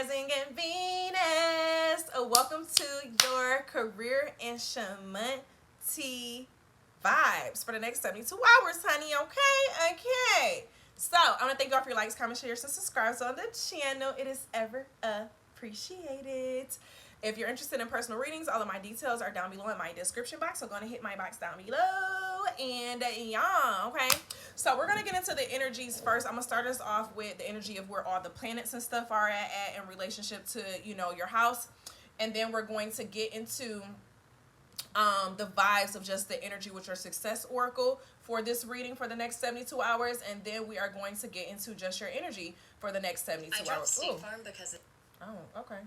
rising and Venus. Welcome to your career and Shamanti vibes for the next 72 hours, honey. Okay. So I want to thank you all for your likes, comments, shares, and subscribes on the channel. It is ever appreciated. If you're interested in personal readings, all of my details are down below in my description box. So go ahead and hit my box down below. And yeah, okay. So we're going to get into the energies first. I'm going to start us off with the energy of where all the planets and stuff are at in relationship to, your house. And then we're going to get into the vibes of just the energy with your success oracle for this reading for the next 72 hours. And then we are going to get into just your energy for the next 72 hours. I dropped State Farm because oh, okay.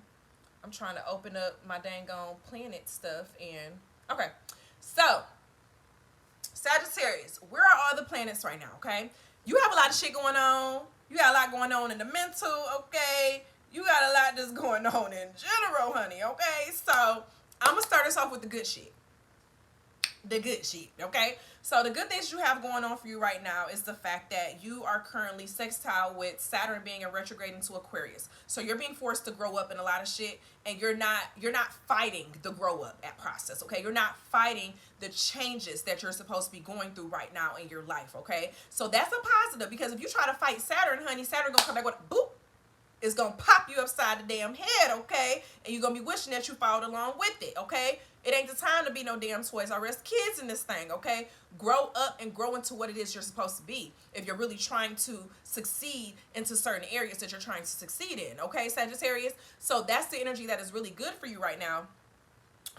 I'm trying to open up my dang on planet stuff and okay. So Sagittarius, where are all the planets right now? Okay, you have a lot of shit going on. You got a lot going on in the mental. Okay, you got a lot that's going on in general, honey. Okay, so I'm gonna start us off with the good shit. The good shit, okay? So the good things you have going on for you right now is the fact that you are currently sextile with Saturn being in retrograde into Aquarius. So you're being forced to grow up in a lot of shit, and you're not fighting the grow up at process, okay? You're not fighting the changes that you're supposed to be going through right now in your life, okay? So that's a positive, because if you try to fight Saturn, honey, Saturn gonna come back with a boop. It's gonna pop you upside the damn head, okay? And you're gonna be wishing that you followed along with it, okay? It ain't the time to be no damn Toys R Us kids in this thing, okay? Grow up and grow into what it is you're supposed to be if you're really trying to succeed into certain areas that you're trying to succeed in, okay, Sagittarius? So that's the energy that is really good for you right now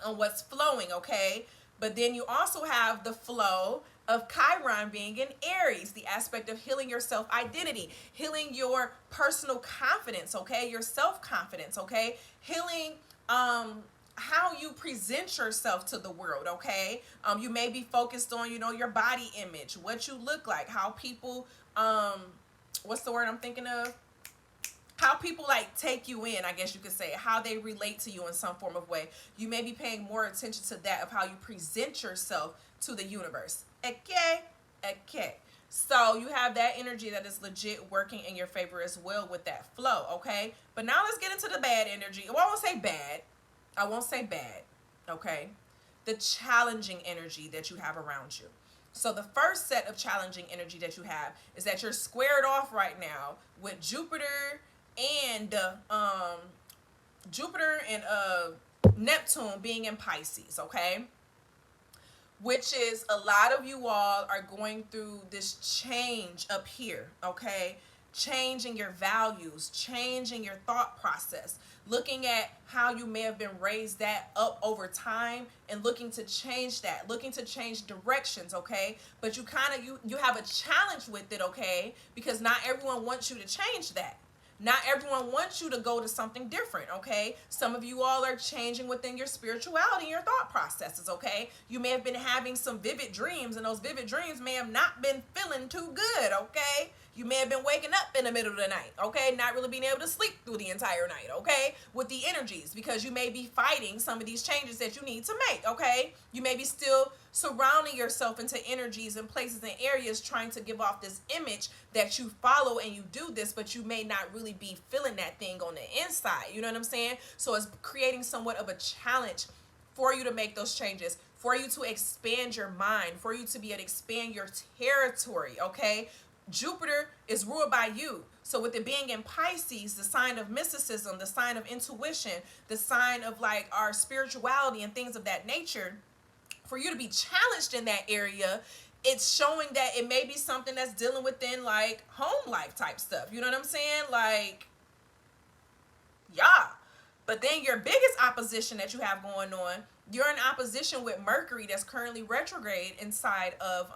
on what's flowing, okay? But then you also have the flow of Chiron being in Aries, the aspect of healing your self-identity, healing your personal confidence, okay? Your self-confidence, okay? Healing how you present yourself to the world, okay? You may be focused on, your body image, what you look like, how people, what's the word I'm thinking of? How people like take you in, I guess you could say, how they relate to you in some form of way. You may be paying more attention to that, of how you present yourself to the universe. Okay. So you have that energy that is legit working in your favor as well with that flow, okay? But now let's get into the bad energy. Well, I won't say bad, okay? The challenging energy that you have around you. So the first set of challenging energy that you have is that you're squared off right now with Jupiter and Neptune being in Pisces, okay? Which is, a lot of you all are going through this change up here, okay? Changing your values, changing your thought process, looking at how you may have been raised that up over time and looking to change that, looking to change directions, okay? But you you have a challenge with it, okay? Because not everyone wants you to change that. Not everyone wants you to go to something different, okay? Some of you all are changing within your spirituality and your thought processes, okay? You may have been having some vivid dreams, and those vivid dreams may have not been feeling too good, okay? You may have been waking up in the middle of the night, okay? Not really being able to sleep through the entire night, okay? With the energies, because you may be fighting some of these changes that you need to make, okay? You may be still surrounding yourself into energies and places and areas trying to give off this image that you follow and you do this, but you may not really be feeling that thing on the inside. You know what I'm saying? So it's creating somewhat of a challenge for you to make those changes, for you to expand your mind, for you to be able to expand your territory, okay? Jupiter is ruled by you. So with it being in Pisces, the sign of mysticism, the sign of intuition, the sign of like our spirituality and things of that nature, for you to be challenged in that area, it's showing that it may be something that's dealing within like home life type stuff. You know what I'm saying? Like, yeah. But then your biggest opposition that you have going on, you're in opposition with Mercury that's currently retrograde inside of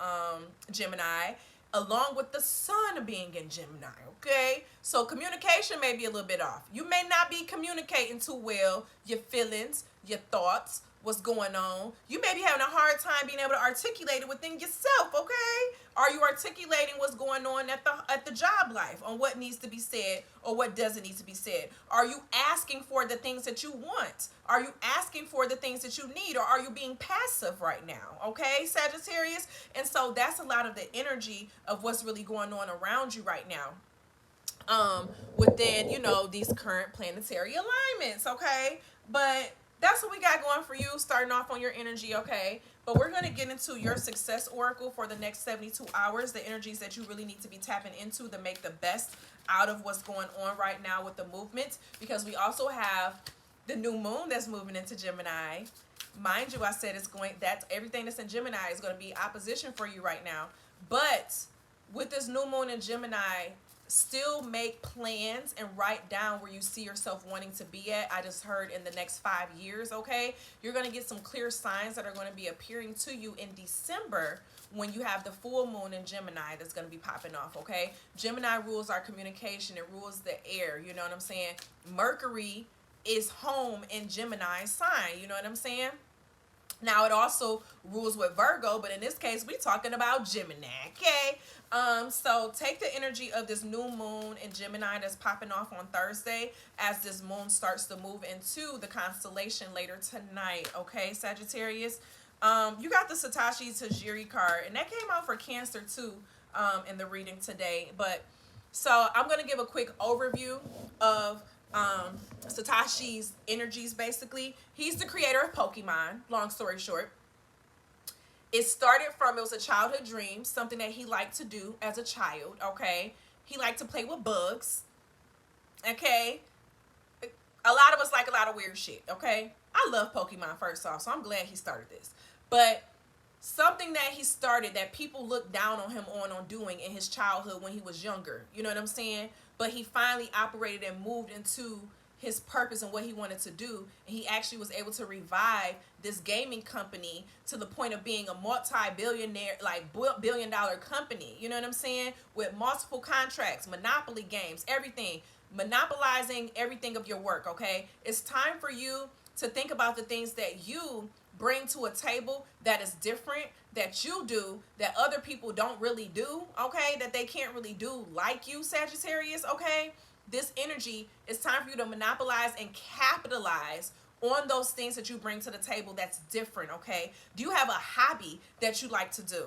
Gemini, along with the sun being in Gemini, okay? So communication may be a little bit off. You may not be communicating too well your feelings, your thoughts, what's going on. You may be having a hard time being able to articulate it within yourself, okay? Are you articulating what's going on at the job life, on what needs to be said or what doesn't need to be said? Are you asking for the things that you want? Are you asking for the things that you need, or are you being passive right now, okay, Sagittarius? And so that's a lot of the energy of what's really going on around you right now. within, you know, these current planetary alignments, okay? But that's what we got going for you, starting off on your energy, okay? But we're going to get into your success oracle for the next 72 hours, the energies that you really need to be tapping into to make the best out of what's going on right now with the movement, because we also have the new moon that's moving into Gemini. Mind you, I said it's going, that's everything that's in Gemini is going to be opposition for you right now. But with this new moon in Gemini, still make plans and write down where you see yourself wanting to be at. I just heard in the next 5 years, okay? You're going to get some clear signs that are going to be appearing to you in December when you have the full moon in Gemini that's going to be popping off, okay? Gemini rules our communication. It rules the air, you know what I'm saying? Mercury is home in Gemini sign, you know what I'm saying? Now, it also rules with Virgo, but in this case, we're talking about Gemini, okay? So take the energy of this new moon in Gemini that's popping off on Thursday as this moon starts to move into the constellation later tonight, okay, Sagittarius? You got the Satoshi Tajiri card, and that came out for Cancer, too, in the reading today. But, so I'm going to give a quick overview of Satoshi's energies. Basically, he's the creator of Pokemon, long story short. It started from, it was a childhood dream, something that he liked to do as a child, okay? He liked to play with bugs, okay? A lot of us like a lot of weird shit, okay? I love Pokemon, first off, so I'm glad he started this. But something that he started that people looked down on him on doing in his childhood when he was younger, you know what I'm saying? But he finally operated and moved into his purpose and what he wanted to do, and he actually was able to revive this gaming company to the point of being a multi-billionaire, like billion-dollar company, you know what I'm saying, with multiple contracts, monopoly games, everything, monopolizing everything of your work, okay? It's time for you to think about the things that you bring to a table that is different, that you do, that other people don't really do, okay, that they can't really do like you, Sagittarius, okay? This energy, it's time for you to monopolize and capitalize on those things that you bring to the table that's different, okay? Do you have a hobby that you like to do?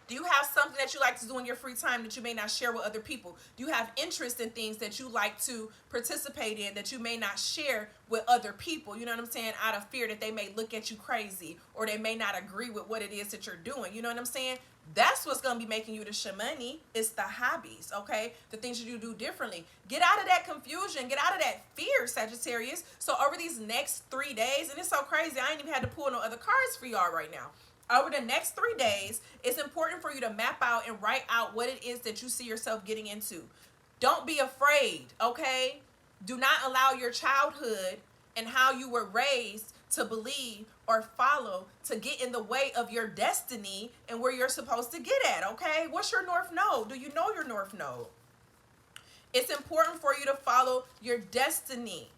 Do you have something that you like to do in your free time that you may not share with other people? Do you have interest in things that you like to participate in that you may not share with other people? You know what I'm saying? Out of fear that they may look at you crazy or they may not agree with what it is that you're doing. You know what I'm saying? That's what's going to be making you the shamani. It's the hobbies, okay? The things that you do differently. Get out of that confusion. Get out of that fear, Sagittarius. So over these next 3 days, and it's so crazy, I ain't even had to pull no other cards for y'all right now. Over the next 3 days, it's important for you to map out and write out what it is that you see yourself getting into. Don't be afraid, okay? Do not allow your childhood and how you were raised to believe or follow to get in the way of your destiny and where you're supposed to get at, okay? What's your North Node? Do you know your North Node? It's important for you to follow your destiny.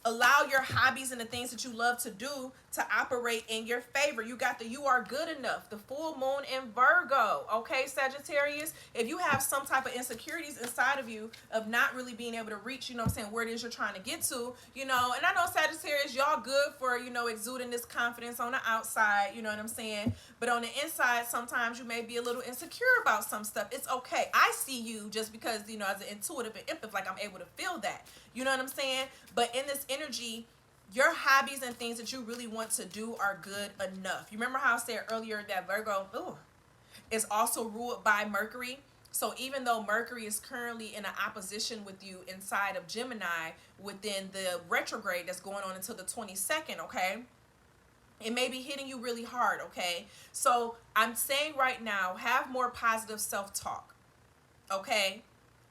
Allow your hobbies and the things that you love to do to operate in your favor. You got the you are good enough, the full moon in Virgo, okay, Sagittarius? If you have some type of insecurities inside of you of not really being able to reach, you know what I'm saying, where it is you're trying to get to, you know, and I know Sagittarius, y'all good for, you know, exuding this confidence on the outside, you know what I'm saying? But on the inside, sometimes you may be a little insecure about some stuff. It's okay. I see you just because, you know, as an intuitive and empath, like I'm able to feel that. You know what I'm saying? But in this energy, your hobbies and things that you really want to do are good enough. You remember how I said earlier that Virgo is also ruled by Mercury? So even though Mercury is currently in an opposition with you inside of Gemini within the retrograde that's going on until the 22nd, okay? It may be hitting you really hard, okay? So I'm saying right now, have more positive self-talk, okay?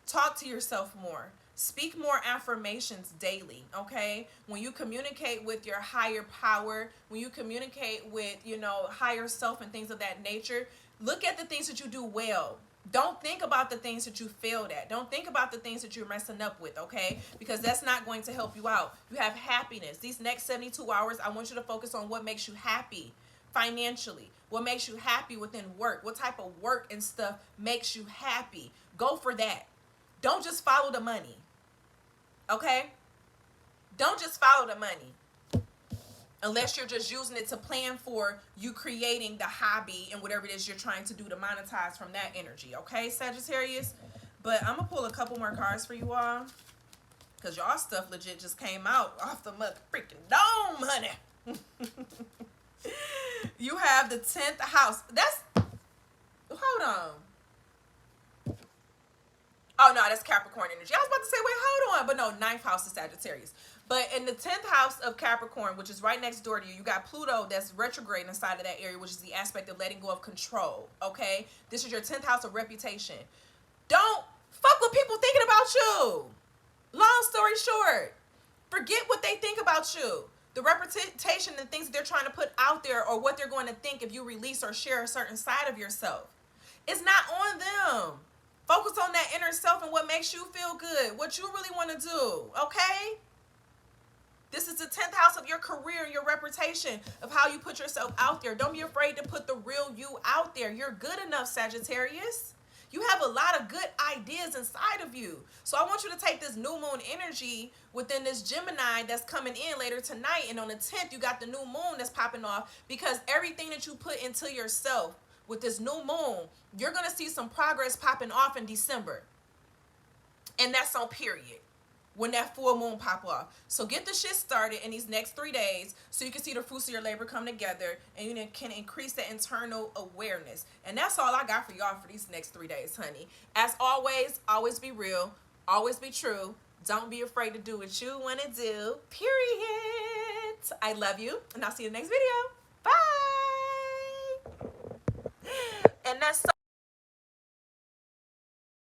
Talk to yourself more. Speak more affirmations daily, okay? When you communicate with your higher power, when you communicate with, you know, higher self and things of that nature, look at the things that you do well. Don't think about the things that you failed at. Don't think about the things that you're messing up with, okay? Because that's not going to help you out. You have happiness. These next 72 hours, I want you to focus on what makes you happy financially, what makes you happy within work, what type of work and stuff makes you happy. Go for that. Don't just follow the money. Okay? Don't just follow the money. Unless you're just using it to plan for you creating the hobby and whatever it is you're trying to do to monetize from that energy. Okay, Sagittarius? But I'm going to pull a couple more cards for you all. Because y'all stuff legit just came out off the mother freaking dome, honey. You have the 10th house. That's... Hold on. Oh, no, that's Capricorn energy. I was about to say, wait, hold on. But no, 9th house is Sagittarius. But in the 10th house of Capricorn, which is right next door to you, you got Pluto that's retrograde inside of that area, which is the aspect of letting go of control, okay? This is your 10th house of reputation. Don't fuck with people thinking about you. Long story short, forget what they think about you. The reputation and things that they're trying to put out there, or what they're going to think if you release or share a certain side of yourself. It's not on them. Focus on that inner self and what makes you feel good, what you really want to do, okay? This is the 10th house of your career, your reputation, of how you put yourself out there. Don't be afraid to put the real you out there. You're good enough, Sagittarius. You have a lot of good ideas inside of you. So I want you to take this new moon energy within this Gemini that's coming in later tonight. And on the 10th, you got the new moon that's popping off, because everything that you put into yourself with this new moon, you're going to see some progress popping off in December. And that's on period, when that full moon pop off. So get the shit started in these next 3 days so you can see the fruits of your labor come together, and you can increase the internal awareness. And that's all I got for y'all for these next 3 days, honey. As always be real, always be true. Don't be afraid to do what you want to do, period. I love you, and I'll see you in the next video. Bye. And that's